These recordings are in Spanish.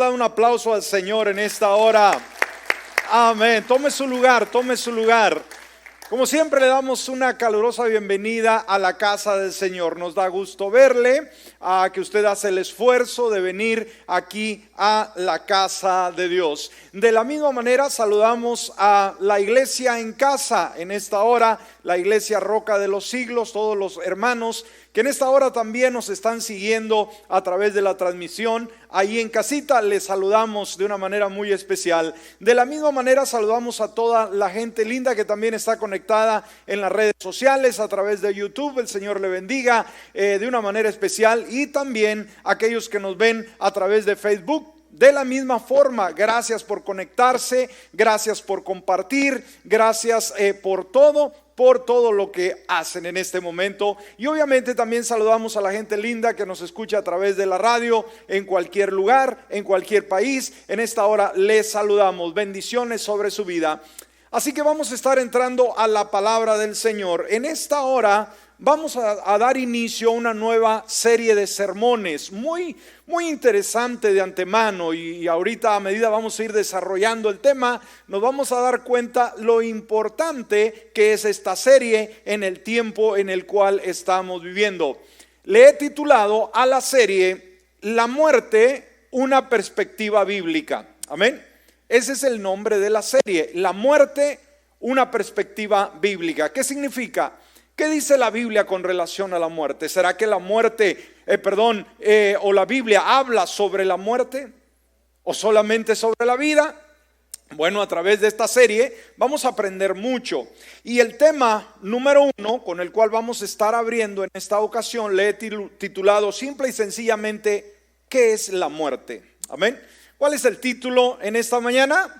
dar un aplauso al Señor en esta hora? Amén. Tome su lugar, tome su lugar. Como siempre le damos una calurosa bienvenida a la casa del Señor. Nos da gusto verle, que usted hace el esfuerzo de venir aquí a la casa de Dios. De la misma manera saludamos a la iglesia en casa en esta hora, la iglesia Roca de los Siglos, todos los hermanos que en esta hora también nos están siguiendo a través de la transmisión. Ahí en casita les saludamos de una manera muy especial. De la misma manera saludamos a toda la gente linda que también está conectada en las redes sociales a través de YouTube. El Señor le bendiga de una manera especial, y también a aquellos que nos ven a través de Facebook. De la misma forma, gracias por conectarse, gracias por compartir, gracias por todo lo que hacen en este momento. Y obviamente también saludamos a la gente linda que nos escucha a través de la radio en cualquier lugar, en cualquier país. En esta hora les saludamos, bendiciones sobre su vida. Así que vamos a estar entrando a la palabra del Señor. En esta hora vamos a dar inicio a una nueva serie de sermones muy interesante de antemano, y ahorita a medida vamos a ir desarrollando el tema, nos vamos a dar cuenta lo importante que es esta serie en el tiempo en el cual estamos viviendo. Le he titulado a la serie La muerte, una perspectiva bíblica. Amén. Ese es el nombre de la serie, La muerte, una perspectiva bíblica. ¿Qué significa? ¿Qué dice la Biblia con relación a la muerte? ¿Será que la muerte, o la Biblia habla sobre la muerte o solamente sobre la vida? Bueno, a través de esta serie vamos a aprender mucho. Y el tema número 1 con el cual vamos a estar abriendo en esta ocasión le he titulado simple y sencillamente, ¿qué es la muerte? Amén. ¿Cuál es el título en esta mañana?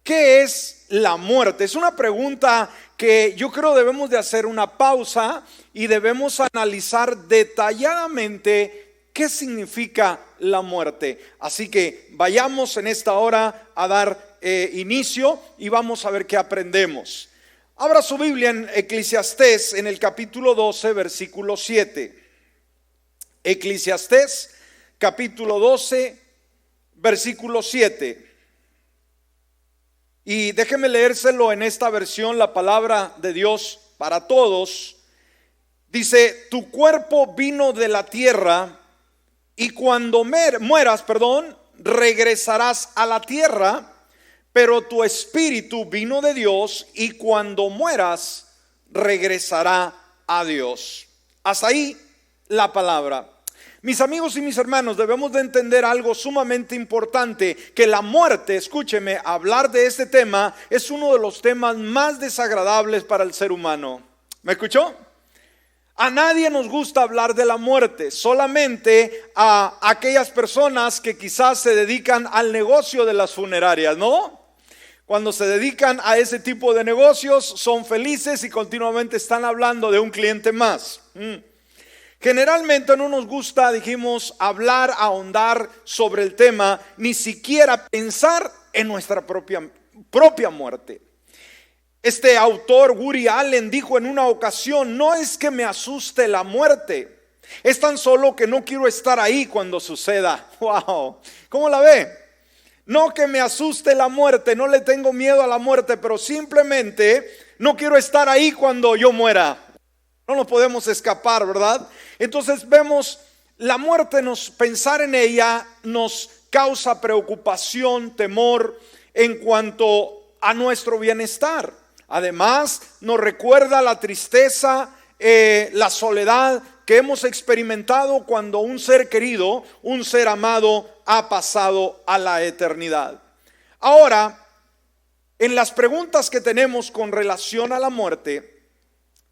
¿Qué es la muerte? Es una pregunta que yo creo debemos de hacer una pausa y debemos analizar detalladamente qué significa la muerte. Así que vayamos en esta hora a dar inicio y vamos a ver qué aprendemos. Abra su Biblia en Eclesiastés en el capítulo 12, versículo 7. Eclesiastés capítulo 12, versículo 7. Y déjeme leérselo en esta versión, la palabra de Dios para todos. Dice: tu cuerpo vino de la tierra, y cuando mueras, regresarás a la tierra, pero tu espíritu vino de Dios, y cuando mueras, regresará a Dios. Hasta ahí la palabra. Mis amigos y mis hermanos, debemos de entender algo sumamente importante, que la muerte, escúcheme, hablar de este tema es uno de los temas más desagradables para el ser humano. ¿Me escuchó? A nadie nos gusta hablar de la muerte, solamente a aquellas personas que quizás se dedican al negocio de las funerarias, ¿no? Cuando se dedican a ese tipo de negocios son felices y continuamente están hablando de un cliente más. Generalmente no nos gusta, dijimos, hablar, ahondar sobre el tema, ni siquiera pensar en nuestra propia muerte. Este autor, Woody Allen, dijo en una ocasión: no es que me asuste la muerte, es tan solo que no quiero estar ahí cuando suceda. Wow, ¿cómo la ve? No que me asuste la muerte, no le tengo miedo a la muerte, pero simplemente no quiero estar ahí cuando yo muera. No nos podemos escapar, ¿verdad? Entonces vemos la muerte, pensar en ella nos causa preocupación, temor en cuanto a nuestro bienestar. Además nos recuerda la tristeza, la soledad que hemos experimentado cuando un ser querido, un ser amado ha pasado a la eternidad. Ahora, en las preguntas que tenemos con relación a la muerte,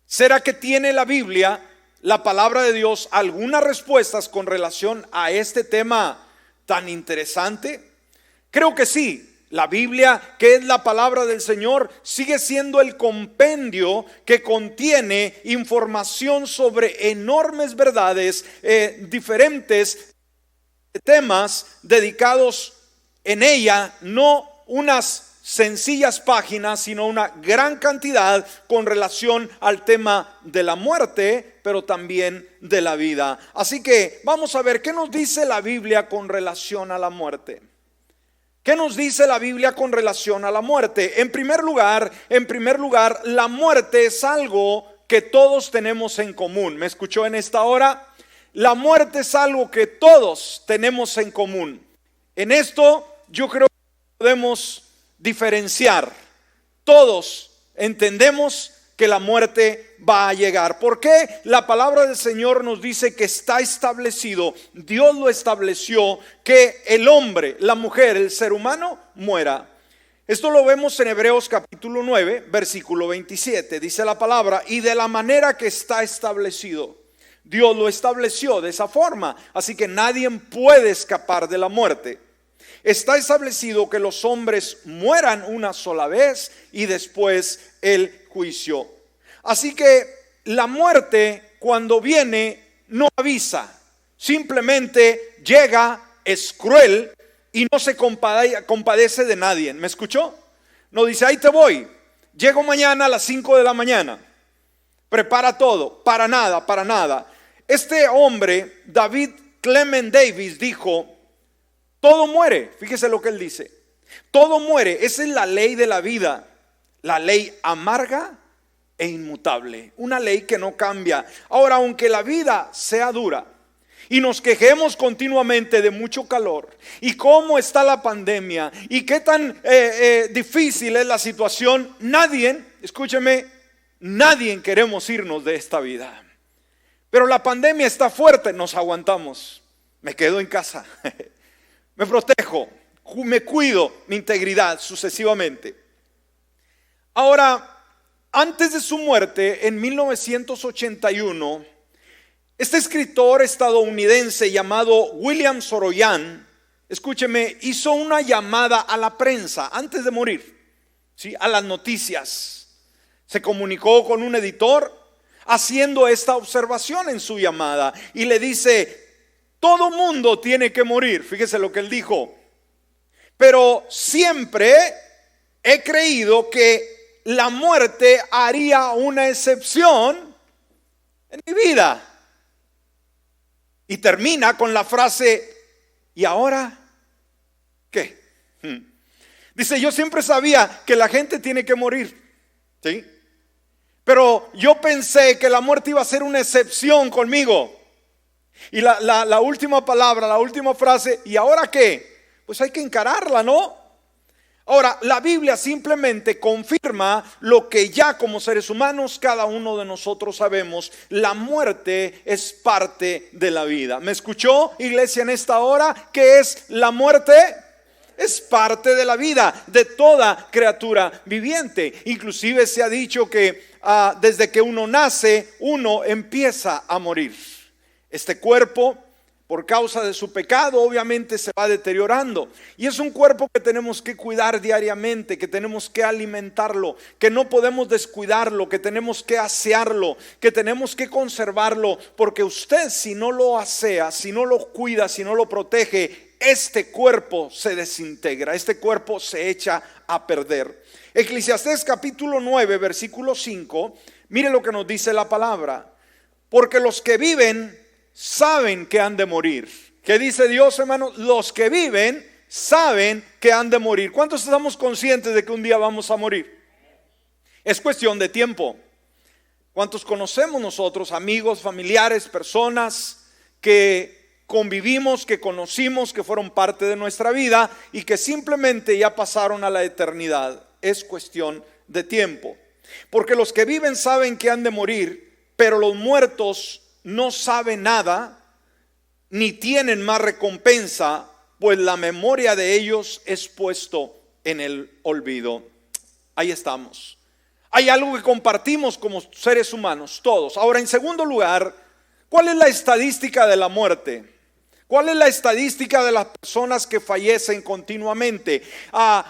¿será que tiene la Biblia, la palabra de Dios, algunas respuestas con relación a este tema tan interesante? Creo que sí. La Biblia, que es la palabra del Señor, sigue siendo el compendio que contiene información sobre enormes verdades, diferentes temas dedicados en ella, no unas sencillas páginas, sino una gran cantidad con relación al tema de la muerte, pero también de la vida. Así que vamos a ver qué nos dice la Biblia con relación a la muerte. ¿Qué nos dice la Biblia con relación a la muerte? En primer lugar, la muerte es algo que todos tenemos en común. ¿Me escuchó en esta hora? La muerte es algo que todos tenemos en común. En esto yo creo que podemos diferenciar. Todos entendemos que la muerte va a llegar. ¿Por qué? La palabra del Señor nos dice que está establecido, Dios lo estableció, que el hombre, la mujer, el ser humano muera. Esto lo vemos en Hebreos capítulo 9, versículo 27. Dice la palabra: y de la manera que está establecido. Dios lo estableció de esa forma, así que nadie puede escapar de la muerte. Está establecido que los hombres mueran una sola vez y después el juicio. Así que la muerte, cuando viene, no avisa, simplemente llega, es cruel y no se compadece de nadie. ¿Me escuchó? No dice: ahí te voy, llego mañana a las 5 de la mañana, prepara todo. Para nada, para nada. Este hombre, David Clement Davis, dijo: todo muere. Fíjese lo que él dice: todo muere. Esa es la ley de la vida, la ley amarga e inmutable, una ley que no cambia. Ahora, aunque la vida sea dura y nos quejemos continuamente de mucho calor y cómo está la pandemia y qué tan difícil es la situación, nadie, escúcheme, nadie queremos irnos de esta vida. Pero la pandemia está fuerte, nos aguantamos. Me quedo en casa, me protejo, me cuido mi integridad sucesivamente. Ahora, antes de su muerte en 1981, este escritor estadounidense llamado William Soroyan, escúcheme, hizo una llamada a la prensa antes de morir, ¿sí? A las noticias. Se comunicó con un editor haciendo esta observación en su llamada y le dice: todo mundo tiene que morir. Fíjese lo que él dijo: pero siempre he creído que la muerte haría una excepción en mi vida. Y termina con la frase: ¿y ahora qué? Dice: yo siempre sabía que la gente tiene que morir, ¿sí? Pero yo pensé que la muerte iba a ser una excepción conmigo. Y la última palabra, la última frase: ¿y ahora qué? Pues hay que encararla, ¿no? Ahora, la Biblia simplemente confirma lo que ya como seres humanos cada uno de nosotros sabemos: la muerte es parte de la vida. ¿Me escuchó, iglesia, en esta hora? ¿Qué es la muerte? Es parte de la vida de toda criatura viviente. Inclusive se ha dicho que desde que uno nace, uno empieza a morir. Este cuerpo, por causa de su pecado, obviamente se va deteriorando. Y es un cuerpo que tenemos que cuidar diariamente, que tenemos que alimentarlo, que no podemos descuidarlo, que tenemos que asearlo, que tenemos que conservarlo. Porque usted, si no lo asea, si no lo cuida, si no lo protege, este cuerpo se desintegra, este cuerpo se echa a perder. Eclesiastés capítulo 9, versículo 5, mire lo que nos dice la palabra: porque los que viven saben que han de morir. ¿Qué dice Dios, hermano? Los que viven saben que han de morir. ¿Cuántos estamos conscientes de que un día vamos a morir? Es cuestión de tiempo. ¿Cuántos conocemos nosotros, amigos, familiares, personas que convivimos, que conocimos, que fueron parte de nuestra vida y que simplemente ya pasaron a la eternidad? Es cuestión de tiempo. Porque los que viven saben que han de morir, pero los muertos no saben nada, ni tienen más recompensa, pues la memoria de ellos es puesto en el olvido. Ahí estamos. Hay algo que compartimos como seres humanos, todos. Ahora, en segundo lugar, ¿cuál es la estadística de la muerte? ¿Cuál es la estadística de las personas que fallecen continuamente?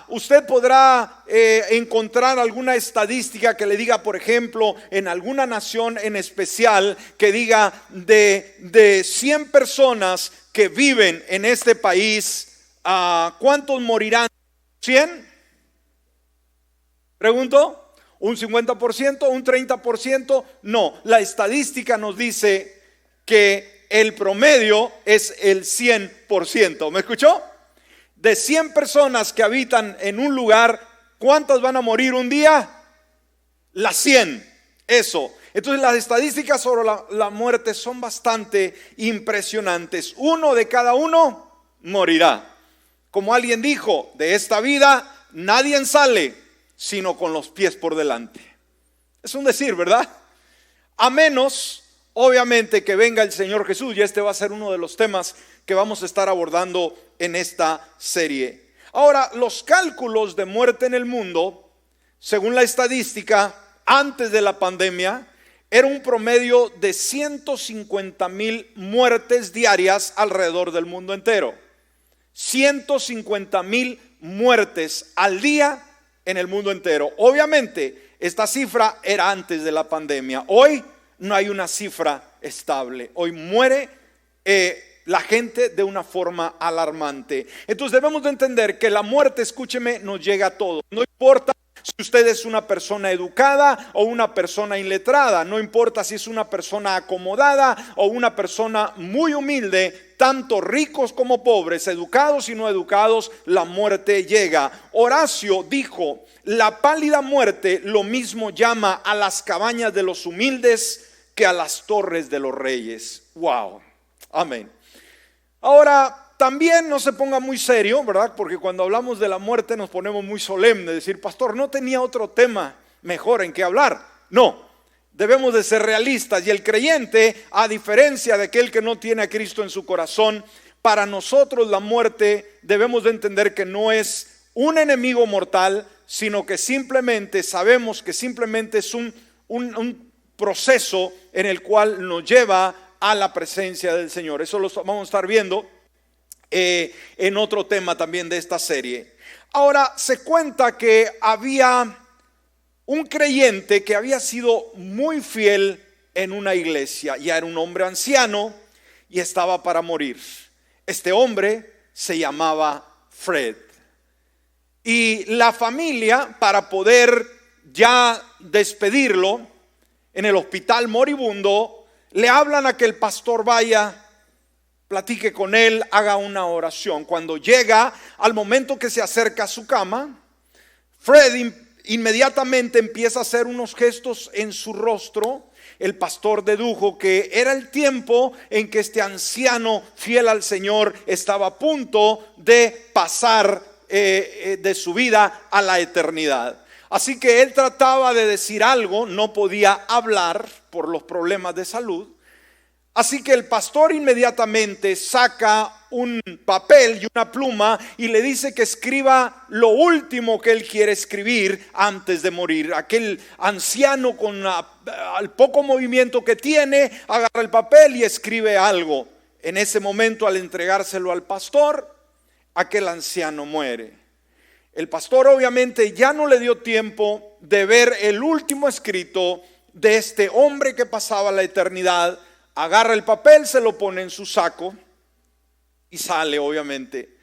Usted podrá encontrar alguna estadística que le diga, por ejemplo, en alguna nación en especial, que diga de 100 personas que viven en este país, ¿cuántos morirán? ¿100? Pregunto. ¿Un 50%? ¿Un 30%? No, la estadística nos dice que el promedio es el 100%. ¿Me escuchó? De 100 personas que habitan en un lugar, ¿cuántas van a morir un día? Las 100. Eso. Entonces las estadísticas sobre la muerte son bastante impresionantes. Uno de cada uno morirá. Como alguien dijo, de esta vida nadie sale sino con los pies por delante. Es un decir, ¿verdad? A menos, obviamente, que venga el Señor Jesús, y este va a ser uno de los temas que vamos a estar abordando en esta serie. Ahora, los cálculos de muerte en el mundo, según la estadística, antes de la pandemia, era un promedio de 150,000 muertes diarias alrededor del mundo entero. 150,000 muertes al día en el mundo entero. Obviamente, esta cifra era antes de la pandemia. Hoy no hay una cifra estable. Hoy muere la gente de una forma alarmante. Entonces debemos de entender que la muerte, escúcheme, nos llega a todos. No importa si usted es una persona educada o una persona iletrada, no importa si es una persona acomodada o una persona muy humilde, tanto ricos como pobres, educados y no educados, la muerte llega. Horacio dijo: la pálida muerte lo mismo llama a las cabañas de los humildes que a las torres de los reyes. Wow, amén. Ahora, también no se ponga muy serio, ¿verdad? Porque cuando hablamos de la muerte nos ponemos muy solemnes, decir: pastor, ¿no tenía otro tema mejor en qué hablar? No, debemos de ser realistas. Y el creyente, a diferencia de aquel que no tiene a Cristo en su corazón, para nosotros la muerte debemos de entender que no es un enemigo mortal, sino que simplemente sabemos que simplemente es un proceso en el cual nos lleva a la presencia del Señor. Eso lo vamos a estar viendo en otro tema también de esta serie. Ahora, se cuenta que había un creyente que había sido muy fiel en una iglesia. Ya era un hombre anciano y estaba para morir. Este hombre se llamaba Fred. Y la familia, para poder ya despedirlo en el hospital moribundo, le hablan a que el pastor vaya, platique con él, haga una oración. Cuando llega al momento que se acerca a su cama, Fred inmediatamente empieza a hacer unos gestos en su rostro. El pastor dedujo que era el tiempo en que este anciano fiel al Señor estaba a punto de pasar de su vida a la eternidad. Así que él trataba de decir algo, no podía hablar por los problemas de salud. Así que el pastor inmediatamente saca un papel y una pluma y le dice que escriba lo último que él quiere escribir antes de morir. Aquel anciano, con el poco movimiento que tiene, agarra el papel y escribe algo. En ese momento, al entregárselo al pastor, aquel anciano muere. El pastor obviamente ya no le dio tiempo de ver el último escrito de este hombre que pasaba la eternidad. Agarra el papel, se lo pone en su saco y sale, obviamente.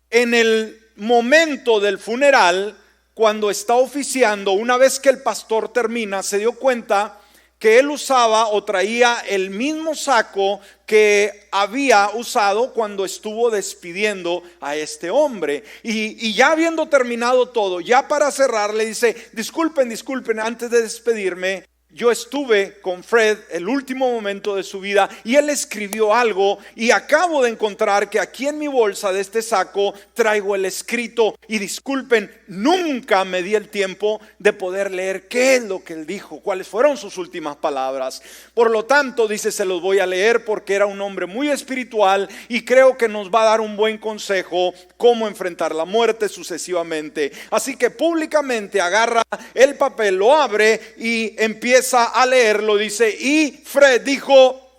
En el momento del funeral, cuando está oficiando, una vez que el pastor termina, se dio cuenta que él usaba o traía el mismo saco que había usado cuando estuvo despidiendo a este hombre. Y ya habiendo terminado todo, ya para cerrar, le dice: disculpen, antes de despedirme, yo estuve con Fred el último momento de su vida y él escribió algo, y acabo de encontrar que aquí en mi bolsa de este saco traigo el escrito, y disculpen, nunca me di el tiempo de poder leer qué es lo que él dijo, cuáles fueron sus últimas palabras. Por lo tanto, dice, se los voy a leer porque era un hombre muy espiritual y creo que nos va a dar un buen consejo cómo enfrentar la muerte sucesivamente. Así que públicamente agarra el papel, lo abre y empieza a leerlo. Dice: y Fred dijo: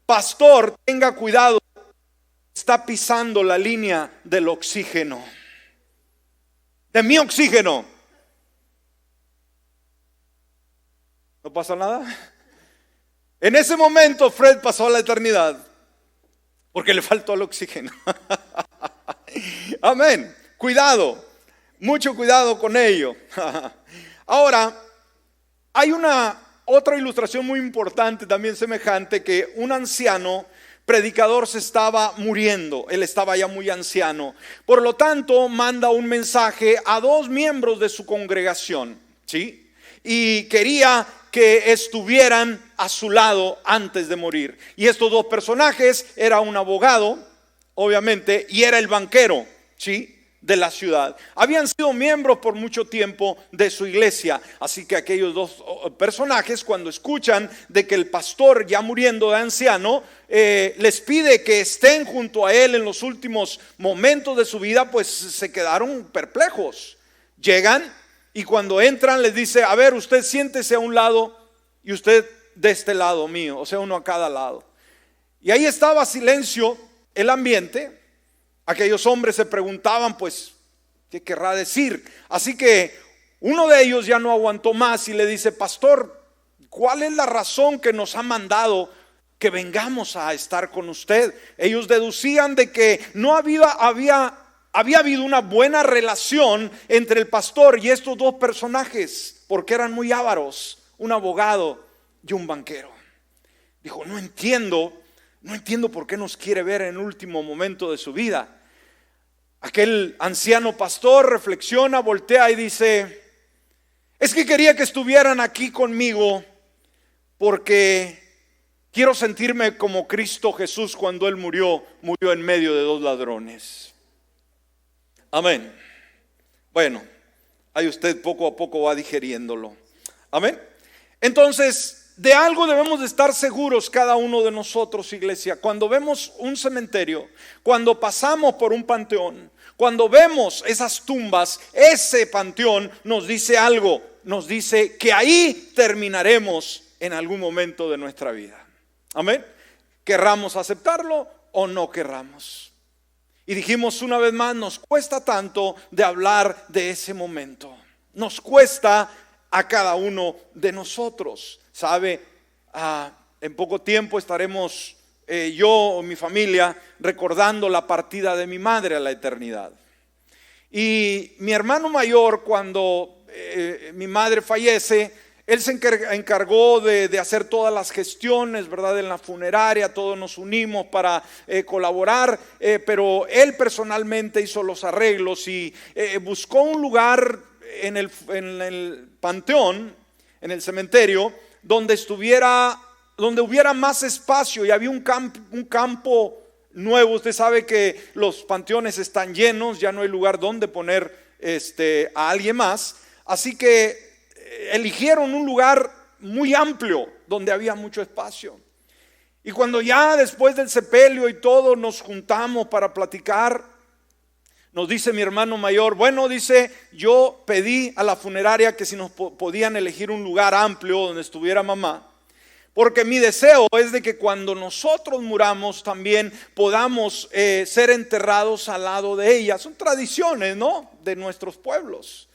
pastor, tenga cuidado, está pisando la línea del oxígeno, de mi oxígeno. ¿No pasa nada? En ese momento Fred pasó a la eternidad porque le faltó el oxígeno. Amén. Cuidado, mucho cuidado con ello. Ahora, hay una otra ilustración muy importante, también semejante, que un anciano predicador se estaba muriendo. Él estaba ya muy anciano. Por lo tanto, manda un mensaje a dos miembros de su congregación, ¿sí? Y quería que estuvieran a su lado antes de morir. Y estos dos personajes, era un abogado, obviamente, y era el banquero, ¿sí?, de la ciudad. Habían sido miembros por mucho tiempo de su iglesia. Así que aquellos dos personajes, cuando escuchan de que el pastor, ya muriendo de anciano, les pide que estén junto a él en los últimos momentos de su vida, pues se quedaron perplejos. Llegan y cuando entran les dice: a ver, usted siéntese a un lado y usted de este lado mío, o sea, uno a cada lado. Y ahí estaba silencio el ambiente. Aquellos hombres se preguntaban, pues, ¿qué querrá decir? Así que uno de ellos ya no aguantó más y le dice: pastor, ¿cuál es la razón que nos ha mandado que vengamos a estar con usted? Ellos deducían de que no había habido una buena relación entre el pastor y estos dos personajes, porque eran muy ávaros, un abogado y un banquero. Dijo: no entiendo por qué nos quiere ver en el último momento de su vida. Aquel anciano pastor reflexiona, voltea y dice: es que quería que estuvieran aquí conmigo porque quiero sentirme como Cristo Jesús cuando Él murió en medio de dos ladrones. Amén. Bueno, ahí usted poco a poco va digeriéndolo. Amén. Entonces, de algo debemos de estar seguros cada uno de nosotros, iglesia. Cuando vemos un cementerio, cuando pasamos por un panteón, cuando vemos esas tumbas, ese panteón nos dice algo. Nos dice que ahí terminaremos en algún momento de nuestra vida. Amén. Querramos aceptarlo o no querramos. Y dijimos una vez más, nos cuesta tanto de hablar de ese momento. Nos cuesta a cada uno de nosotros. Sabe, en poco tiempo estaremos yo o mi familia recordando la partida de mi madre a la eternidad. Y mi hermano mayor, cuando mi madre fallece, él se encargó de hacer todas las gestiones, ¿verdad?, en la funeraria. Todos nos unimos para colaborar, pero él personalmente hizo los arreglos y buscó un lugar en el panteón, en el cementerio, donde hubiera más espacio. Y había un campo nuevo. Usted sabe que los panteones están llenos, ya no hay lugar donde poner a alguien más. Así que eligieron un lugar muy amplio donde había mucho espacio. Y cuando ya después del sepelio y todo nos juntamos para platicar, nos dice mi hermano mayor: bueno, dice, yo pedí a la funeraria que si nos podían elegir un lugar amplio donde estuviera mamá, porque mi deseo es de que cuando nosotros muramos también podamos ser enterrados al lado de ella. Son tradiciones, ¿no?, de nuestros pueblos.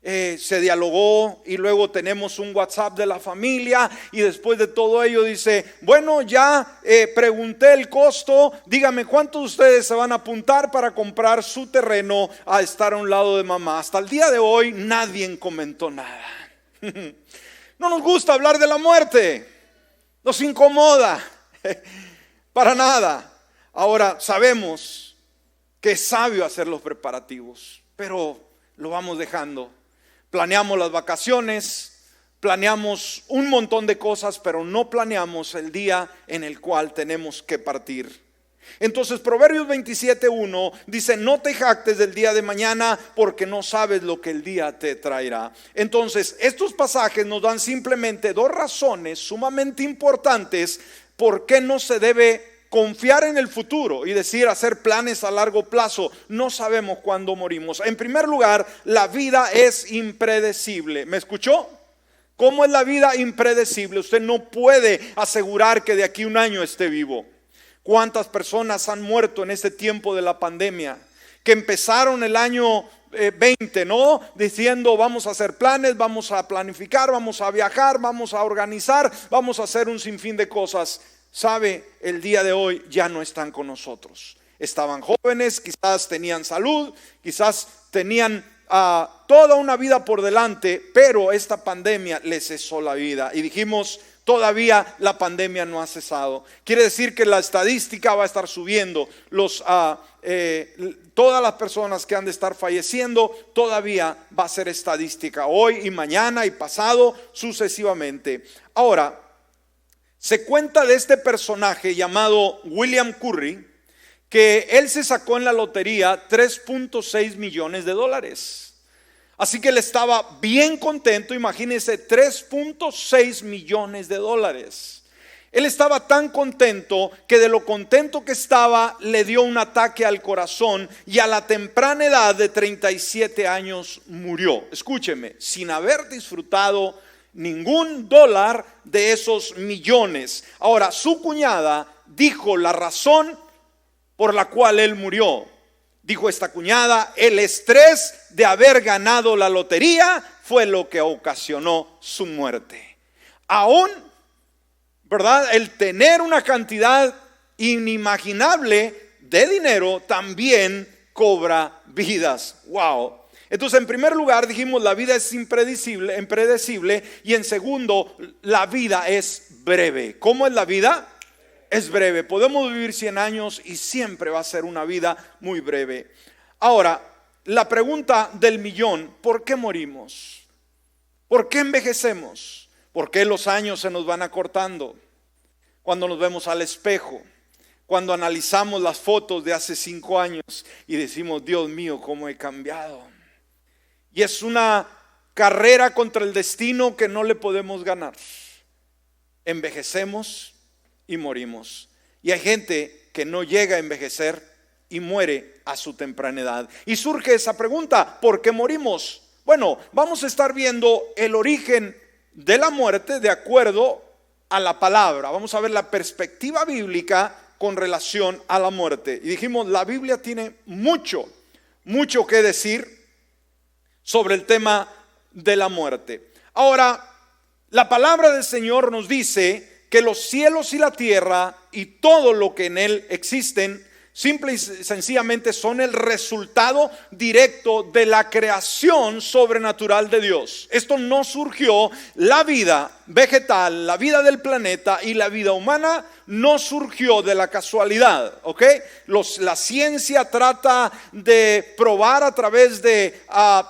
Se dialogó y luego tenemos un WhatsApp de la familia, y después de todo ello dice: bueno, ya pregunté el costo, dígame cuántos de ustedes se van a apuntar para comprar su terreno a estar a un lado de mamá. Hasta el día de hoy nadie comentó nada. No nos gusta hablar de la muerte, nos incomoda para nada. Ahora sabemos que es sabio hacer los preparativos, pero lo vamos dejando. Planeamos las vacaciones, planeamos un montón de cosas, pero no planeamos el día en el cual tenemos que partir. Entonces Proverbios 27:1 dice: no te jactes del día de mañana, porque no sabes lo que el día te traerá. Entonces estos pasajes nos dan simplemente dos razones sumamente importantes por qué no se debe confiar en el futuro y hacer planes a largo plazo. No sabemos cuándo morimos. En primer lugar, la vida es impredecible. ¿Me escuchó? ¿Cómo es la vida impredecible? Usted no puede asegurar que de aquí a un año esté vivo. ¿Cuántas personas han muerto en este tiempo de la pandemia? Que empezaron el año 20, ¿no?, diciendo: vamos a hacer planes, vamos a planificar, vamos a viajar, vamos a organizar, vamos a hacer un sinfín de cosas. Sabe, el día de hoy ya no están con nosotros. Estaban jóvenes, quizás tenían salud, quizás tenían toda una vida por delante, pero esta pandemia les cesó la vida. Y dijimos, todavía la pandemia no ha cesado. Quiere decir que la estadística va a estar subiendo. Todas las personas que han de estar falleciendo todavía va a ser estadística. Hoy y mañana y pasado sucesivamente. Ahora, se cuenta de este personaje llamado William Curry, que él se sacó en la lotería 3.6 millones de dólares. Así que él estaba bien contento. Imagínense, 3.6 millones de dólares. Él estaba tan contento que de lo contento que estaba le dio un ataque al corazón y a la temprana edad de 37 años murió. Escúcheme, sin haber disfrutado ningún dólar de esos millones. Ahora, su cuñada dijo la razón por la cual él murió. Dijo esta cuñada, el estrés de haber ganado la lotería fue lo que ocasionó su muerte. Aún, ¿verdad?, el tener una cantidad inimaginable de dinero también cobra vidas. Wow. Entonces, en primer lugar dijimos, la vida es impredecible, y en segundo, la vida es breve. ¿Cómo es la vida? Es breve. Podemos vivir 100 años y siempre va a ser una vida muy breve. Ahora, la pregunta del millón: ¿por qué morimos? ¿Por qué envejecemos? ¿Por qué los años se nos van acortando? Cuando nos vemos al espejo, cuando analizamos las fotos de hace 5 años y decimos, Dios mío, cómo he cambiado. Y es una carrera contra el destino que no le podemos ganar. Envejecemos y morimos. Y hay gente que no llega a envejecer y muere a su temprana edad. Y surge esa pregunta: ¿por qué morimos? Bueno, vamos a estar viendo el origen de la muerte de acuerdo a la palabra. Vamos a ver la perspectiva bíblica con relación a la muerte. Y dijimos, la Biblia tiene mucho que decir sobre el tema de la muerte. Ahora, la palabra del Señor nos dice que los cielos y la tierra y todo lo que en él existen, simple y sencillamente son el resultado directo de la creación sobrenatural de Dios. Esto no surgió, la vida vegetal, la vida del planeta y la vida humana no surgió de la casualidad, ¿ok? La ciencia trata de probar a través de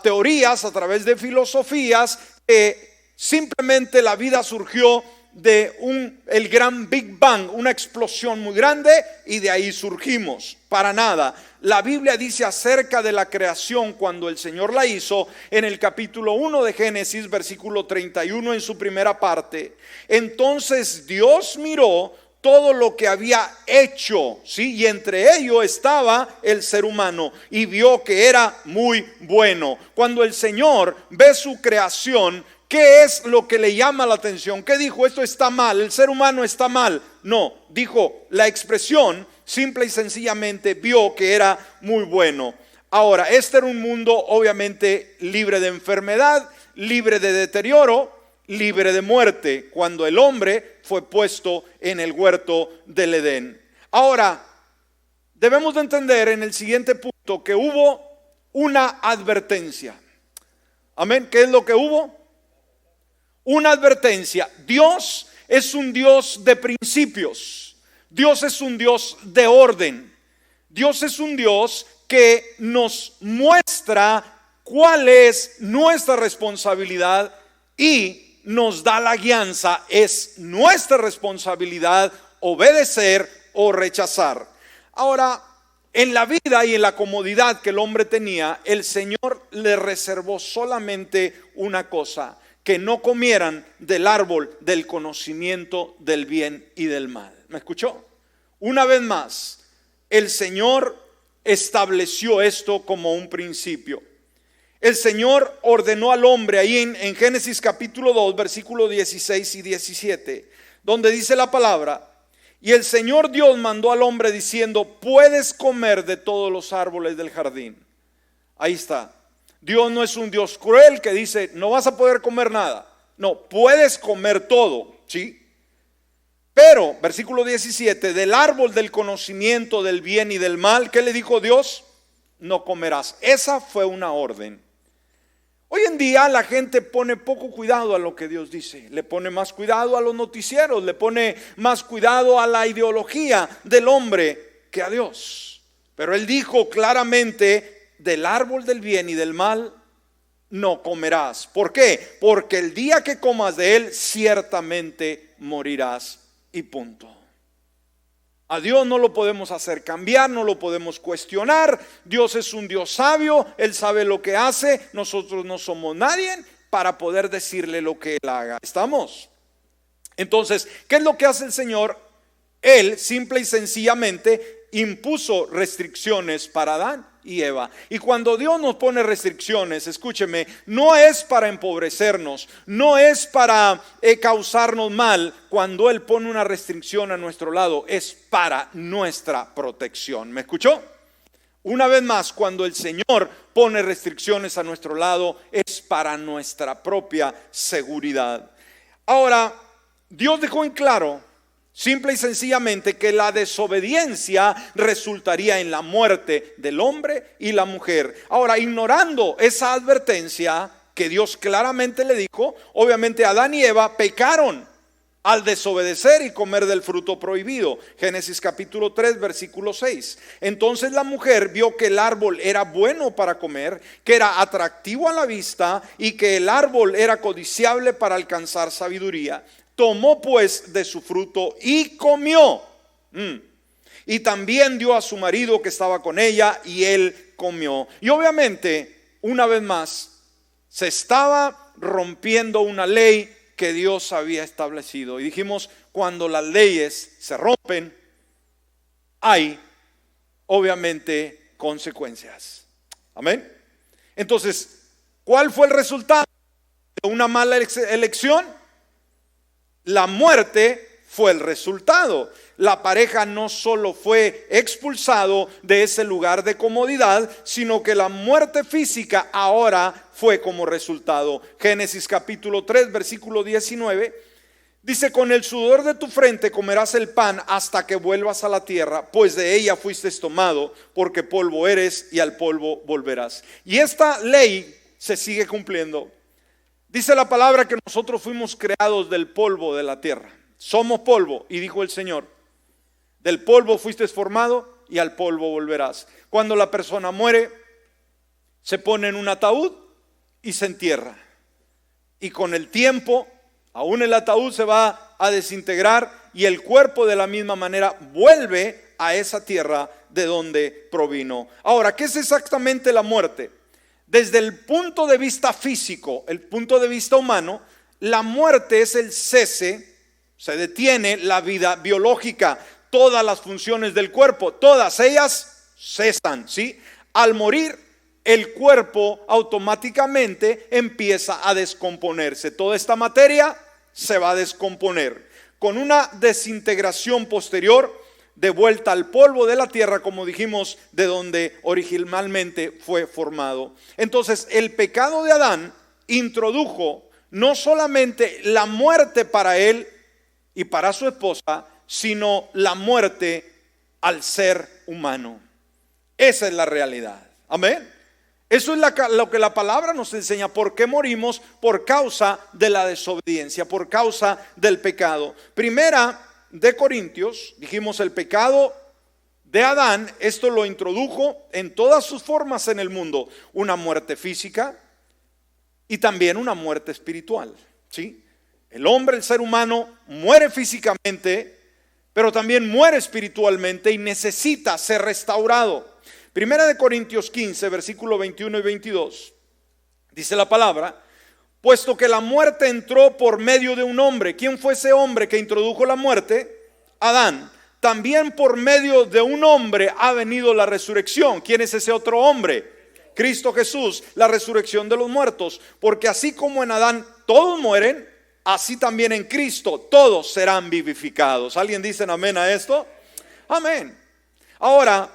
teorías, a través de filosofías, que simplemente la vida surgió de el gran Big Bang, una explosión muy grande, y de ahí surgimos. Para nada. La Biblia dice acerca de la creación cuando el Señor la hizo, en el capítulo 1 de Génesis, versículo 31, en su primera parte: entonces Dios miró todo lo que había hecho, ¿sí? Y entre ellos estaba el ser humano, y vio que era muy bueno. Cuando el Señor ve su creación, ¿qué es lo que le llama la atención? ¿Qué dijo? Esto está mal, el ser humano está mal. No, dijo la expresión, simple y sencillamente vio que era muy bueno. Ahora, este era un mundo obviamente libre de enfermedad, libre de deterioro, libre de muerte, cuando el hombre fue puesto en el huerto del Edén. Ahora, debemos de entender en el siguiente punto que hubo una advertencia. Amén. ¿Qué es lo que hubo? Una advertencia. Dios es un Dios de principios. Dios es un Dios de orden. Dios es un Dios que nos muestra cuál es nuestra responsabilidad y nos da la guianza. Es nuestra responsabilidad obedecer o rechazar. Ahora, en la vida y en la comodidad que el hombre tenía, el Señor le reservó solamente una cosa: que no comieran del árbol del conocimiento del bien y del mal. ¿Me escuchó? Una vez más, el Señor estableció esto como un principio. El Señor ordenó al hombre ahí en Génesis capítulo 2, versículos 16 y 17, donde dice la palabra: y el Señor Dios mandó al hombre diciendo, puedes comer de todos los árboles del jardín. Ahí está. Dios no es un Dios cruel que dice, no vas a poder comer nada. No, puedes comer todo, ¿sí? Pero, versículo 17, del árbol del conocimiento del bien y del mal, ¿qué le dijo Dios? No comerás. Esa fue una orden. en día la gente pone poco cuidado a lo que Dios dice, le pone más cuidado a los noticieros, le pone más cuidado a la ideología del hombre que a Dios. Pero Él dijo claramente: del árbol del bien y del mal no comerás. ¿Por qué? Porque el día que comas de él ciertamente morirás, y punto. A Dios no lo podemos hacer cambiar, no lo podemos cuestionar. Dios es un Dios sabio, Él sabe lo que hace. Nosotros no somos nadie para poder decirle lo que Él haga. ¿Estamos? Entonces, ¿qué es lo que hace el Señor? Él simple y sencillamente impuso restricciones para Adán y Eva. Y cuando Dios nos pone restricciones, escúcheme, no es para empobrecernos, no es para causarnos mal. Cuando Él pone una restricción a nuestro lado, es para nuestra protección. ¿Me escuchó? Una vez más, cuando el Señor pone restricciones a nuestro lado, es para nuestra propia seguridad. Ahora, Dios dejó en claro, simple y sencillamente, que la desobediencia resultaría en la muerte del hombre y la mujer. Ahora, ignorando esa advertencia que Dios claramente le dijo, obviamente Adán y Eva pecaron al desobedecer y comer del fruto prohibido. Génesis capítulo 3 versículo 6. Entonces la mujer vio que el árbol era bueno para comer, que era atractivo a la vista y que el árbol era codiciable para alcanzar sabiduría. Tomó pues de su fruto y comió. Y también dio a su marido que estaba con ella, y él comió. Y obviamente, una vez más, se estaba rompiendo una ley que Dios había establecido. Y dijimos, cuando las leyes se rompen, hay obviamente consecuencias. Amén. Entonces, ¿cuál fue el resultado de una mala elección? La muerte fue el resultado. La pareja no solo fue expulsado de ese lugar de comodidad, sino que la muerte física ahora fue como resultado. Génesis capítulo 3 versículo 19 dice: con el sudor de tu frente comerás el pan hasta que vuelvas a la tierra, pues de ella fuiste tomado, porque polvo eres y al polvo volverás. Y esta ley se sigue cumpliendo. Dice la palabra que nosotros fuimos creados del polvo de la tierra. Somos polvo, y dijo el Señor: del polvo fuiste formado y al polvo volverás. Cuando la persona muere, se pone en un ataúd y se entierra. Y con el tiempo, aún el ataúd se va a desintegrar y el cuerpo de la misma manera vuelve a esa tierra de donde provino. Ahora, ¿qué es exactamente la muerte? Desde el punto de vista físico, el punto de vista humano, la muerte es el cese, se detiene la vida biológica, todas las funciones del cuerpo, todas ellas cesan, ¿sí? Al morir, el cuerpo automáticamente empieza a descomponerse. Toda esta materia se va a descomponer con una desintegración posterior, de vuelta al polvo de la tierra, como dijimos, de donde originalmente fue formado. Entonces, el pecado de Adán introdujo no solamente la muerte para él y para su esposa, sino la muerte al ser humano. Esa es la realidad. Amén. Eso es lo que la palabra nos enseña. ¿Por qué morimos? Por causa de la desobediencia, por causa del pecado. Primera de Corintios, dijimos, el pecado de Adán, esto lo introdujo en todas sus formas en el mundo: una muerte física y también una muerte espiritual, ¿sí? El hombre, el ser humano, muere físicamente, pero también muere espiritualmente y necesita ser restaurado. Primera de Corintios 15, versículo 21 y 22, dice la palabra: puesto que la muerte entró por medio de un hombre. ¿Quién fue ese hombre que introdujo la muerte? Adán. También por medio de un hombre ha venido la resurrección. ¿Quién es ese otro hombre? Cristo Jesús, la resurrección de los muertos. Porque así como en Adán todos mueren, así también en Cristo todos serán vivificados. ¿Alguien dice amén a esto? Amén. Ahora,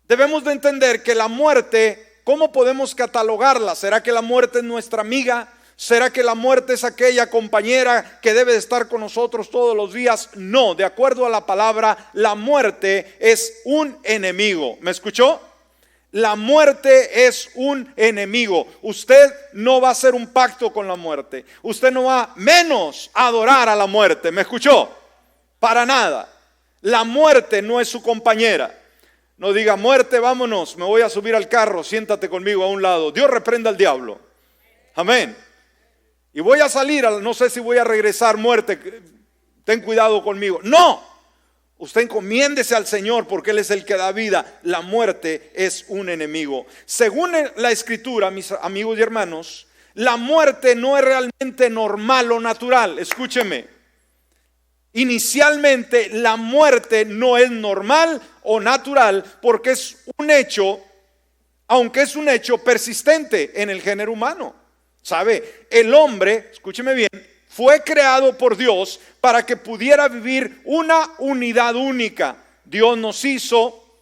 debemos de entender que la muerte, ¿cómo podemos catalogarla? ¿Será que la muerte es nuestra amiga? ¿Será que la muerte es aquella compañera que debe de estar con nosotros todos los días? No, de acuerdo a la palabra, la muerte es un enemigo. ¿Me escuchó? La muerte es un enemigo. Usted no va a hacer un pacto con la muerte. Usted no va menos a adorar a la muerte. ¿Me escuchó? Para nada. La muerte no es su compañera. No diga, muerte, vámonos, me voy a subir al carro, siéntate conmigo a un lado. Dios reprenda al diablo. Amén. Y voy a salir, no sé si voy a regresar, muerte, ten cuidado conmigo. No. Usted encomiéndese al Señor porque Él es el que da vida. La muerte es un enemigo. Según la Escritura, mis amigos y hermanos, la muerte no es realmente normal o natural. Escúcheme. Inicialmente la muerte no es normal o natural porque es un hecho, aunque es un hecho persistente en el género humano. ¿Sabe? El hombre, escúcheme bien, fue creado por Dios para que pudiera vivir una unidad única. Dios nos hizo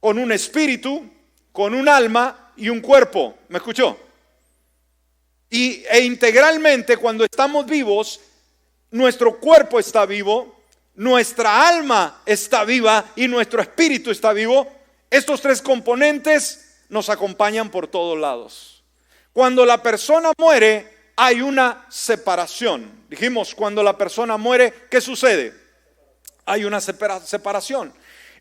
con un espíritu, con un alma y un cuerpo. ¿Me escuchó? E integralmente cuando estamos vivos, nuestro cuerpo está vivo, nuestra alma está viva y nuestro espíritu está vivo. Estos tres componentes nos acompañan por todos lados. Cuando la persona muere, hay una separación. Dijimos, cuando la persona muere, ¿qué sucede? Hay una separación.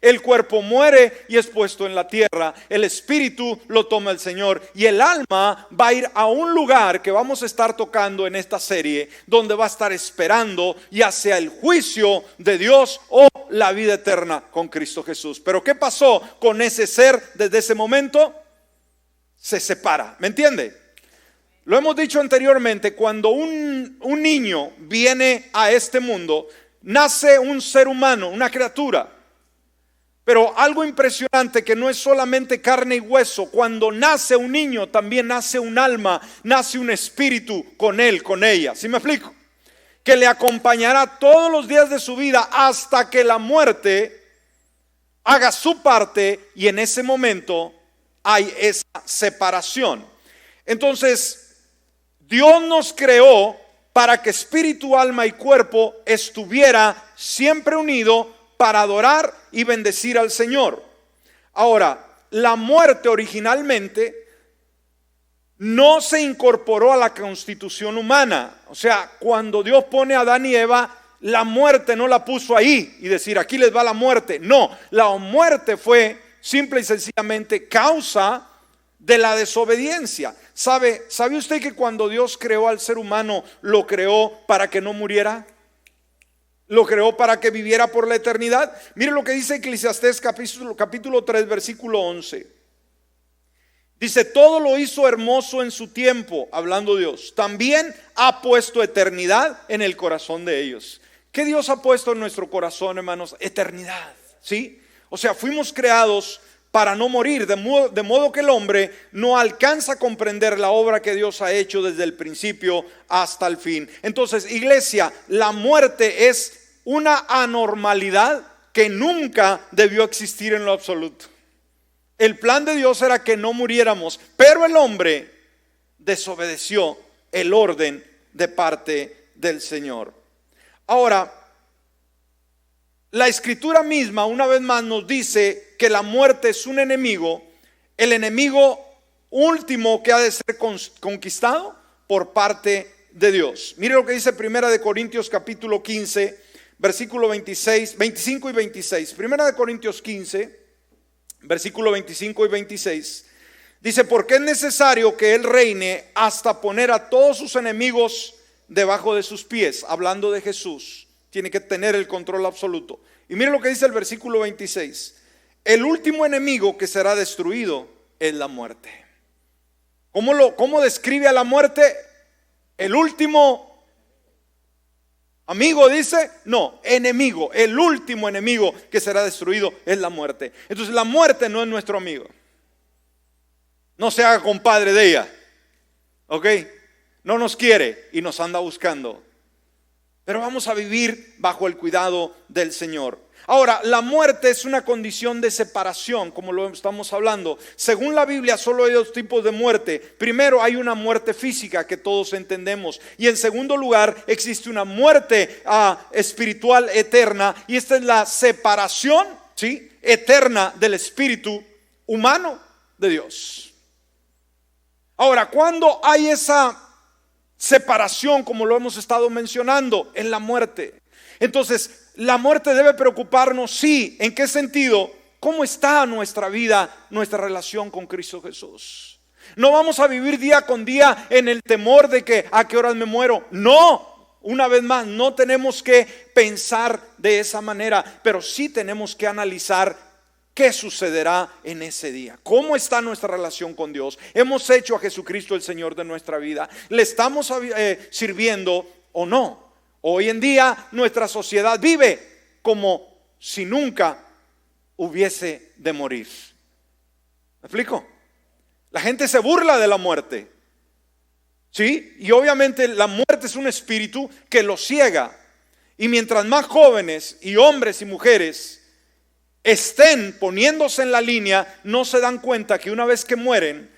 El cuerpo muere y es puesto en la tierra. El espíritu lo toma el Señor. Y el alma va a ir a un lugar que vamos a estar tocando en esta serie, donde va a estar esperando ya sea el juicio de Dios o la vida eterna con Cristo Jesús. Pero ¿qué pasó con ese ser desde ese momento? Se separa. ¿Me entiende? Lo hemos dicho anteriormente, cuando un niño viene a este mundo, nace un ser humano, una criatura. Pero algo impresionante que no es solamente carne y hueso. Cuando nace un niño también nace un alma, nace un espíritu con él, con ella. ¿Sí me explico? Que le acompañará todos los días de su vida hasta que la muerte haga su parte y en ese momento hay esa separación. Entonces, Dios nos creó para que espíritu, alma y cuerpo estuviera siempre unido para adorar y bendecir al Señor. Ahora, la muerte originalmente no se incorporó a la constitución humana. O sea, cuando Dios pone a Adán y Eva, la muerte no la puso ahí y decir, aquí les va la muerte. No, la muerte fue simple y sencillamente causa de la desobediencia. ¿Sabe usted que cuando Dios creó al ser humano, lo creó para que no muriera? Lo creó para que viviera por la eternidad. Mire lo que dice Eclesiastés capítulo 3 versículo 11. Dice, todo lo hizo hermoso en su tiempo, hablando Dios. También ha puesto eternidad en el corazón de ellos. ¿Qué Dios ha puesto en nuestro corazón, hermanos? Eternidad, ¿sí? O sea, fuimos creados para no morir, de modo que el hombre no alcanza a comprender la obra que Dios ha hecho desde el principio hasta el fin. Entonces, iglesia, la muerte es una anormalidad que nunca debió existir en lo absoluto. El plan de Dios era que no muriéramos, pero el hombre desobedeció el orden de parte del Señor. Ahora, la Escritura misma una vez más nos dice que la muerte es un enemigo, el enemigo último que ha de ser conquistado por parte de Dios. Mire lo que dice Primera de Corintios capítulo 15, versículo 25 y 26. Primera de Corintios 15, versículo 25 y 26. Dice, porque es necesario que Él reine hasta poner a todos sus enemigos debajo de sus pies. Hablando de Jesús. Tiene que tener el control absoluto. Y mire lo que dice el versículo 26. El último enemigo que será destruido es la muerte. ¿Cómo describe a la muerte? El último amigo, dice. No, enemigo. El último enemigo que será destruido es la muerte. Entonces la muerte no es nuestro amigo. No se haga compadre de ella. ¿Ok? No nos quiere y nos anda buscando. Pero vamos a vivir bajo el cuidado del Señor. Ahora, la muerte es una condición de separación, como lo estamos hablando. Según la Biblia, solo hay dos tipos de muerte. Primero, hay una muerte física que todos entendemos. Y en segundo lugar, existe una muerte espiritual eterna. Y esta es la separación, ¿sí?, eterna del espíritu humano de Dios. Ahora, ¿cuándo hay esa separación, como lo hemos estado mencionando? En la muerte. Entonces, la muerte debe preocuparnos, sí. ¿En qué sentido? ¿Cómo está nuestra vida, nuestra relación con Cristo Jesús? No vamos a vivir día con día en el temor de que a qué horas me muero. No, una vez más, no tenemos que pensar de esa manera, pero sí tenemos que analizar qué sucederá en ese día. ¿Cómo está nuestra relación con Dios? ¿Hemos hecho a Jesucristo el Señor de nuestra vida? ¿Le estamos sirviendo o no? Hoy en día nuestra sociedad vive como si nunca hubiese de morir. ¿Me explico? La gente se burla de la muerte, ¿sí? Y obviamente la muerte es un espíritu que lo ciega. Y mientras más jóvenes y hombres y mujeres estén poniéndose en la línea, no se dan cuenta que una vez que mueren,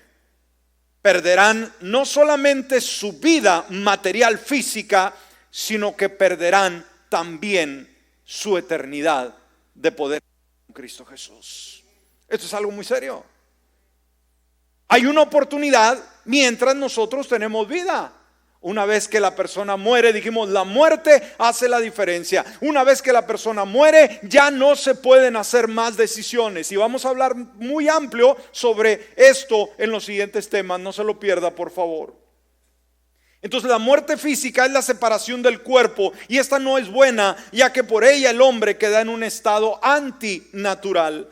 perderán no solamente su vida material física, sino que perderán también su eternidad de poder con Cristo Jesús. Esto es algo muy serio. Hay una oportunidad mientras nosotros tenemos vida. Una vez que la persona muere, dijimos, la muerte hace la diferencia. Una vez que la persona muere, ya no se pueden hacer más decisiones. Y vamos a hablar muy amplio sobre esto en los siguientes temas. No se lo pierda, por favor. Entonces, la muerte física es la separación del cuerpo, y esta no es buena, ya que por ella el hombre queda en un estado antinatural.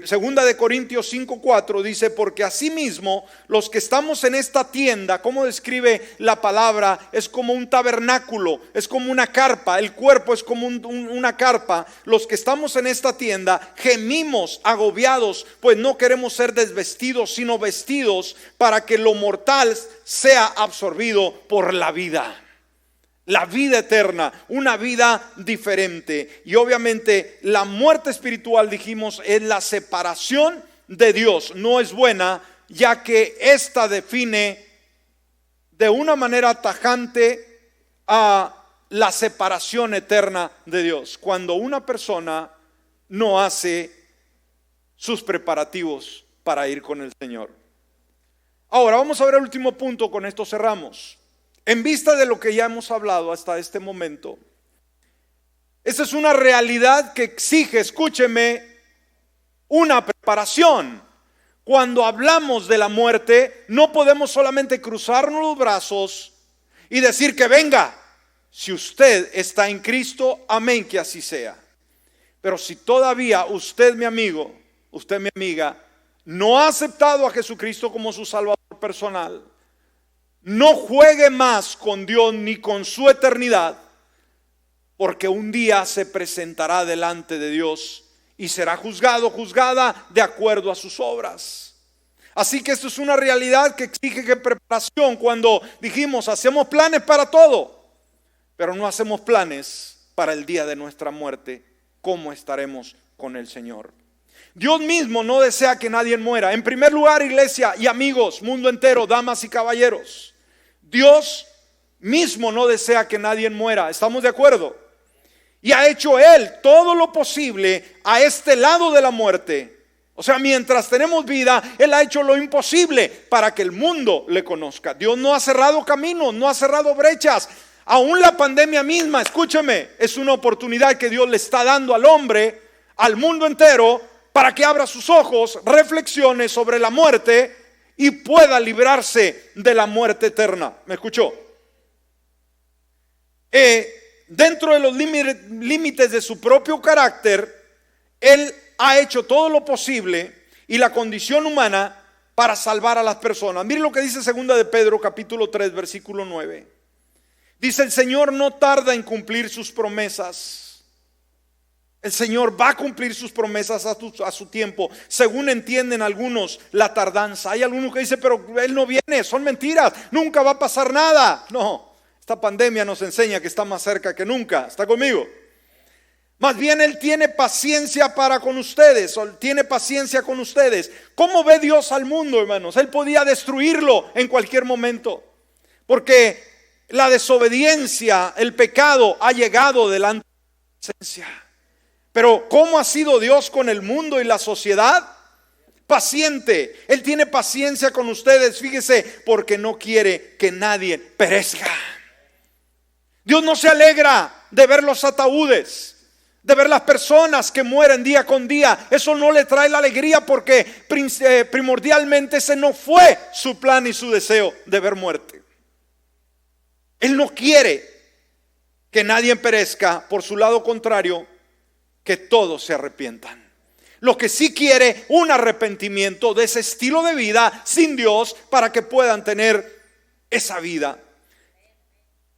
Segunda de Corintios 5:4 dice: porque asimismo los que estamos en esta tienda, ¿cómo describe la palabra? Es como un tabernáculo, es como una carpa, el cuerpo es como una carpa. Los que estamos en esta tienda gemimos agobiados, pues no queremos ser desvestidos, sino vestidos, para que lo mortal sea absorbido por la vida. La vida eterna, una vida diferente. Y obviamente la muerte espiritual, dijimos, es la separación de Dios. No es buena, ya que esta define de una manera tajante a la separación eterna de Dios. Cuando una persona no hace sus preparativos para ir con el Señor. Ahora vamos a ver el último punto, con esto cerramos. En vista de lo que ya hemos hablado hasta este momento, esta es una realidad que exige, escúcheme, una preparación. Cuando hablamos de la muerte, no podemos solamente cruzarnos los brazos y decir que venga. Si usted está en Cristo, amén, que así sea. Pero si todavía usted, mi amigo, usted, mi amiga, no ha aceptado a Jesucristo como su Salvador personal, no juegue más con Dios ni con su eternidad, porque un día se presentará delante de Dios y será juzgado, juzgada de acuerdo a sus obras. Así que esto es una realidad que exige que preparación. Cuando dijimos, hacemos planes para todo, pero no hacemos planes para el día de nuestra muerte, ¿cómo estaremos con el Señor? Dios mismo no desea que nadie muera. En primer lugar, iglesia y amigos, mundo entero, damas y caballeros, Dios mismo no desea que nadie muera. ¿Estamos de acuerdo? Y ha hecho Él todo lo posible a este lado de la muerte. O sea, mientras tenemos vida, Él ha hecho lo imposible para que el mundo le conozca. Dios no ha cerrado caminos, no ha cerrado brechas. Aún la pandemia misma, escúcheme, es una oportunidad que Dios le está dando al hombre, al mundo entero, para que abra sus ojos, reflexione sobre la muerte y pueda librarse de la muerte eterna. ¿Me escuchó? Dentro de los límites de su propio carácter, Él ha hecho todo lo posible y la condición humana para salvar a las personas. Mire lo que dice segunda de Pedro capítulo 3 versículo 9. Dice: el Señor no tarda en cumplir sus promesas. El Señor va a cumplir sus promesas a su tiempo, según entienden algunos la tardanza. Hay algunos que dicen, pero Él no viene, son mentiras, nunca va a pasar nada. No, esta pandemia nos enseña que está más cerca que nunca. ¿Está conmigo? Más bien Él tiene paciencia para con ustedes, o tiene paciencia con ustedes. ¿Cómo ve Dios al mundo, hermanos? Él podía destruirlo en cualquier momento, porque la desobediencia, el pecado ha llegado delante de su presencia. Pero ¿cómo ha sido Dios con el mundo y la sociedad? paciente. Él tiene paciencia con ustedes, fíjese, porque no quiere que nadie perezca. Dios no se alegra de ver los ataúdes, de ver las personas que mueren día con día. Eso no le trae la alegría, porque primordialmente ese no fue su plan y su deseo de ver muerte. Él no quiere que nadie perezca, por su lado contrario, que todos se arrepientan. Lo que sí quiere, un arrepentimiento de ese estilo de vida sin Dios, para que puedan tener esa vida.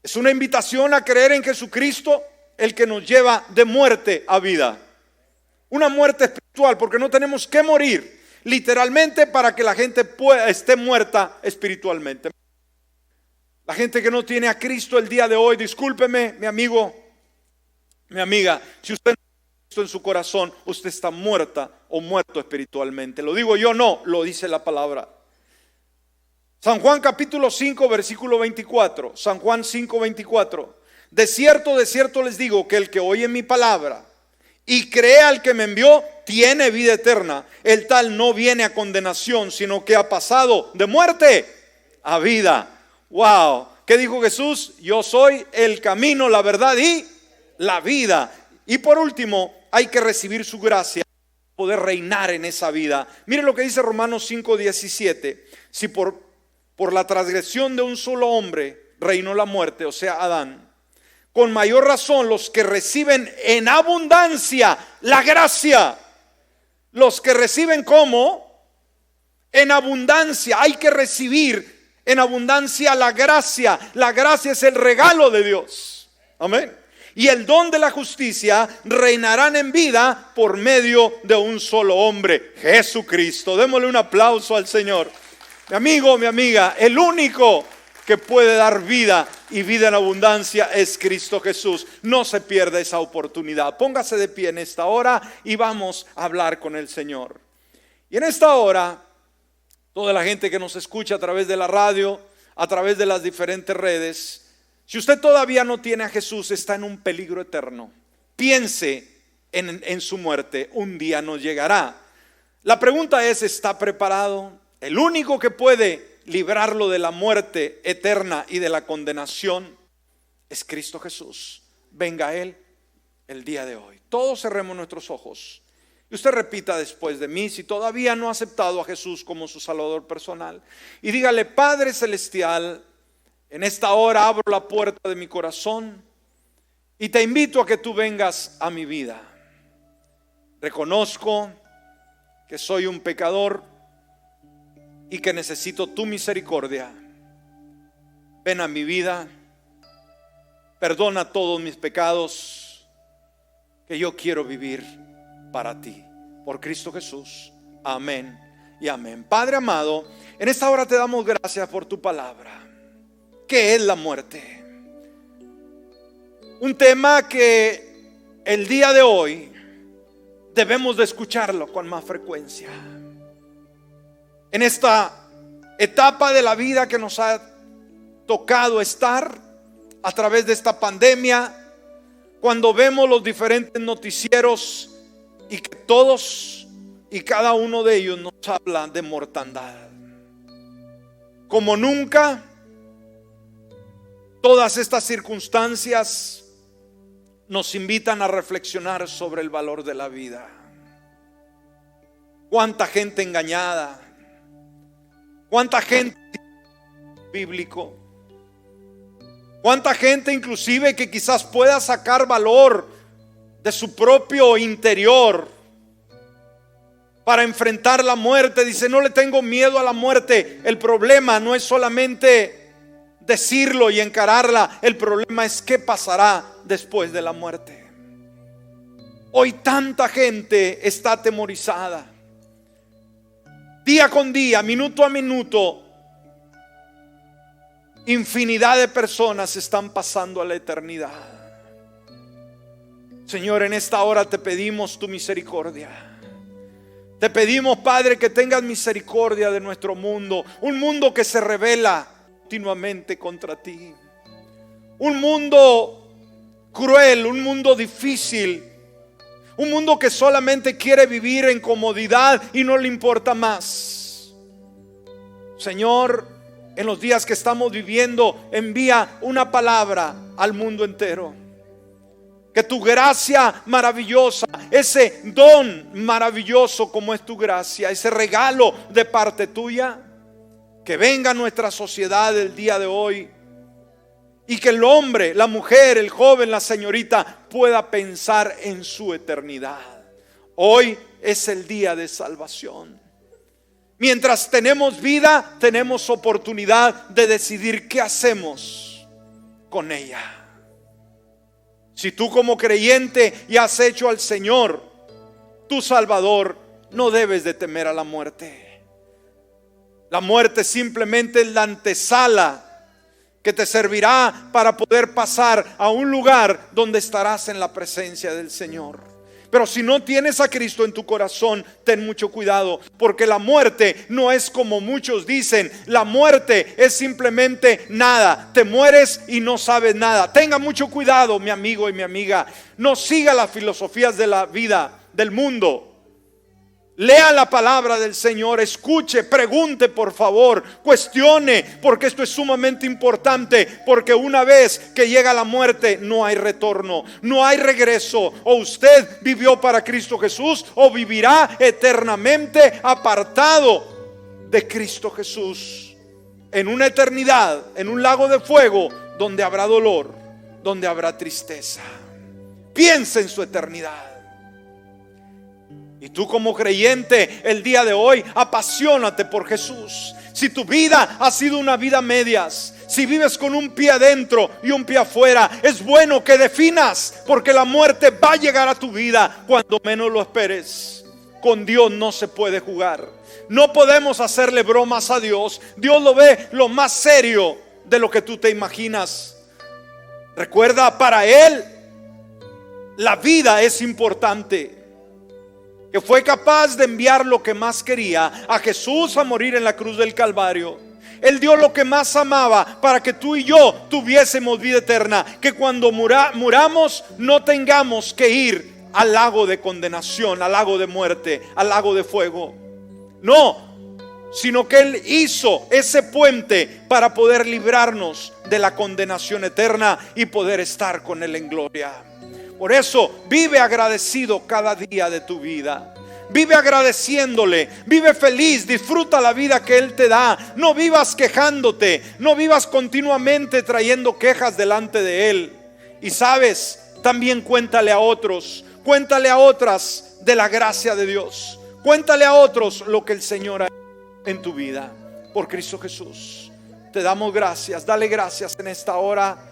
Es una invitación a creer en Jesucristo, el que nos lleva de muerte a vida. Una muerte espiritual, porque no tenemos que morir literalmente para que la gente esté muerta espiritualmente. La gente que no tiene a Cristo el día de hoy, discúlpeme, mi amigo, mi amiga, si usted no tiene a Cristo en su corazón, usted está muerta o muerto espiritualmente. Lo digo yo, no, lo dice la palabra. San Juan capítulo 5 versículo 24. San Juan 5, 24. De cierto les digo, que el que oye mi palabra y cree al que me envió, tiene vida eterna. El tal no viene a condenación, sino que ha pasado de muerte a vida. Wow, ¿qué dijo Jesús? Yo soy el camino, la verdad y la vida. Y por último, hay que recibir su gracia para poder reinar en esa vida. Mire lo que dice Romanos 5, 17. Si por la transgresión de un solo hombre reinó la muerte, o sea, Adán, con mayor razón los que reciben en abundancia la gracia, los que reciben como en abundancia, hay que recibir en abundancia la gracia. La gracia es el regalo de Dios. Amén. Y el don de la justicia reinarán en vida por medio de un solo hombre, Jesucristo. Démosle un aplauso al Señor. Mi amigo, mi amiga, el único que puede dar vida y vida en abundancia es Cristo Jesús. No se pierda esa oportunidad. Póngase de pie en esta hora y vamos a hablar con el Señor. Y en esta hora, toda la gente que nos escucha a través de la radio, a través de las diferentes redes, si usted todavía no tiene a Jesús, está en un peligro eterno. Piense en su muerte. Un día nos llegará. La pregunta es, ¿está preparado? El único que puede librarlo de la muerte eterna y de la condenación es Cristo Jesús. Venga a Él el día de hoy. Todos cerremos nuestros ojos y usted repita después de mí, si todavía no ha aceptado a Jesús como su Salvador personal, y dígale: Padre Celestial, en esta hora abro la puerta de mi corazón y te invito a que tú vengas a mi vida. Reconozco que soy un pecador y que necesito tu misericordia. Ven a mi vida, perdona todos mis pecados, que yo quiero vivir para ti, por Cristo Jesús. Amén y amén. Padre amado, en esta hora te damos gracias por tu palabra. ¿Qué es la muerte? Un tema que el día de hoy debemos de escucharlo con más frecuencia. En esta etapa de la vida que nos ha tocado estar a través de esta pandemia, cuando vemos los diferentes noticieros y que todos y cada uno de ellos nos habla de mortandad. Como nunca, todas estas circunstancias nos invitan a reflexionar sobre el valor de la vida. Cuánta gente engañada, cuánta gente bíblico, cuánta gente inclusive que quizás pueda sacar valor de su propio interior para enfrentar la muerte. Dice: no le tengo miedo a la muerte. El problema no es solamente decirlo y encararla, el problema es qué pasará después de la muerte. Hoy tanta gente está atemorizada. Día con día, minuto a minuto, infinidad de personas están pasando a la eternidad. Señor, en esta hora te pedimos tu misericordia. Te pedimos, Padre, que tengas misericordia de nuestro mundo. Un mundo que se rebela continuamente contra ti. Un mundo cruel, un mundo difícil. Un mundo que solamente quiere vivir en comodidad y no le importa más. Señor, en los días que estamos viviendo, envía una palabra al mundo entero. Que tu gracia maravillosa, ese don maravilloso como es tu gracia, ese regalo de parte tuya, que venga a nuestra sociedad el día de hoy, y que el hombre, la mujer, el joven, la señorita pueda pensar en su eternidad. Hoy es el día de salvación. Mientras tenemos vida, tenemos oportunidad de decidir qué hacemos con ella. Si tú como creyente ya has hecho al Señor tu Salvador, no debes de temer a la muerte. La muerte simplemente es la antesala que te servirá para poder pasar a un lugar donde estarás en la presencia del Señor. Pero si no tienes a Cristo en tu corazón, ten mucho cuidado, porque la muerte no es como muchos dicen. La muerte es simplemente nada. Te mueres y no sabes nada. Tenga mucho cuidado, mi amigo y mi amiga. No siga las filosofías de la vida, del mundo. Lea la palabra del Señor, escuche, pregunte por favor, cuestione, porque esto es sumamente importante, porque una vez que llega la muerte no hay retorno, no hay regreso. O usted vivió para Cristo Jesús o vivirá eternamente apartado de Cristo Jesús, en una eternidad, en un lago de fuego donde habrá dolor, donde habrá tristeza. Piensa en su eternidad. Y tú como creyente el día de hoy, apasionate por Jesús. Si tu vida ha sido una vida a medias, si vives con un pie adentro y un pie afuera, es bueno que definas, porque la muerte va a llegar a tu vida cuando menos lo esperes. Con Dios no se puede jugar. No podemos hacerle bromas a Dios. Dios lo ve lo más serio de lo que tú te imaginas. Recuerda, para Él la vida es importante. Que fue capaz de enviar lo que más quería, a Jesús, a morir en la cruz del Calvario. Él dio lo que más amaba para que tú y yo tuviésemos vida eterna. Que cuando muramos no tengamos que ir al lago de condenación, al lago de muerte, al lago de fuego. No, sino que Él hizo ese puente para poder librarnos de la condenación eterna y poder estar con Él en gloria. Por eso vive agradecido cada día de tu vida. Vive agradeciéndole, vive feliz, disfruta la vida que Él te da. No vivas quejándote, no vivas continuamente trayendo quejas delante de Él. Y sabes, también cuéntale a otros, cuéntale a otras de la gracia de Dios. Cuéntale a otros lo que el Señor ha hecho en tu vida por Cristo Jesús. Te damos gracias, dale gracias en esta hora.